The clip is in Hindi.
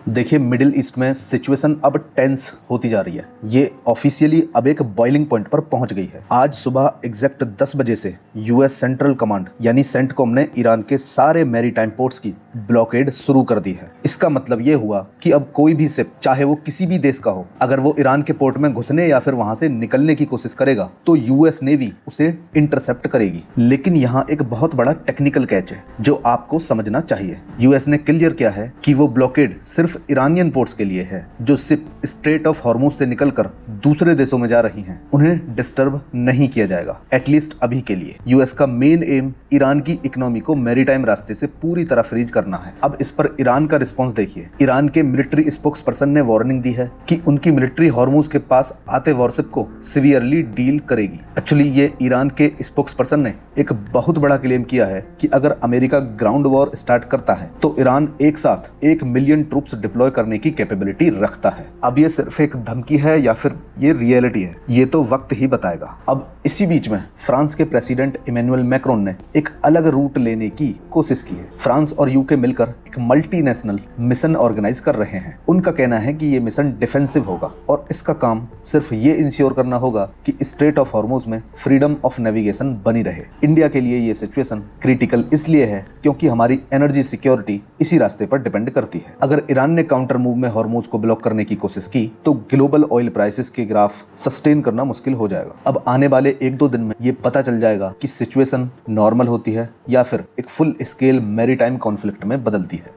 देखिए, मिडिल ईस्ट में सिचुएशन अब टेंस होती जा रही है। ये ऑफिशियली अब एक बॉइलिंग पॉइंट पर पहुंच गई है। आज सुबह एग्जैक्ट 10 बजे से यूएस सेंट्रल कमांड यानी सेंटकॉम ने ईरान के सारे मैरीटाइम पोर्ट्स की ब्लॉकेड शुरू कर दी है। इसका मतलब ये हुआ कि अब कोई भी शिप, चाहे वो किसी भी देश का हो, अगर वो ईरान के पोर्ट में घुसने या फिर वहां से निकलने की कोशिश करेगा तो यूएस नेवी उसे इंटरसेप्ट करेगी। लेकिन यहाँ एक बहुत बड़ा टेक्निकल कैच है जो आपको समझना चाहिए। यूएस ने क्लियर किया है कि वो ब्लॉकेड सिर्फ ईरानियन पोर्ट्स के लिए है। जो शिप स्ट्रेट ऑफ हॉर्मुज से निकलकर दूसरे देशों में जा रही हैं, उन्हें डिस्टर्ब नहीं किया जाएगा, एटलीस्ट अभी के लिए। यूएस का मेन एम ईरान की इकोनॉमी को मैरीटाइम रास्ते से पूरी तरह फ्रीज करना है। अब इस पर ईरान का रिस्पॉन्स देखिए। ईरान के मिलिट्री स्पोक्स पर्सन ने वार्निंग दी है कि उनकी मिलिट्री हॉर्मुज के पास आते वॉरशिप को सीवियरली डील करेगी। एक्चुअली ये ईरान के स्पोक्स पर्सन ने एक बहुत बड़ा क्लेम किया है कि अगर अमेरिका ग्राउंड वॉर स्टार्ट करता है तो ईरान एक साथ 1 मिलियन ट्रूप्स डिप्लॉय करने की कैपेबिलिटी रखता है। अब ये सिर्फ एक धमकी है या फिर ये रियलिटी है, ये तो वक्त ही बताएगा। अब इसी बीच में फ्रांस के प्रेसिडेंट इमैनुअल मैक्रोन ने एक अलग रूट लेने की कोशिश की है। फ्रांस और यूके मिलकर एक मल्टीनेशनल मिशन ऑर्गेनाइज कर रहे हैं। उनका कहना है कि ये मिशन डिफेंसिव होगा और इसका काम सिर्फ ये इंश्योर करना होगा कि स्ट्रेट ऑफ हॉर्मुज में फ्रीडम ऑफ नेविगेशन बनी रहे। इंडिया के लिए ये सिचुएशन क्रिटिकल इसलिए है क्योंकि हमारी एनर्जी सिक्योरिटी इसी रास्ते पर डिपेंड करती है। अगर ईरान ने काउंटर मूव में हॉर्मुज को ब्लॉक करने की कोशिश की तो ग्लोबल ऑयल प्राइसेस के ग्राफ सस्टेन करना मुश्किल हो जाएगा। अब आने वाले 1-2 दिन में ये पता चल जाएगा कि सिचुएशन नॉर्मल होती है या फिर एक फुल स्केल मैरीटाइम कॉन्फ्लिक्ट में बदलती है।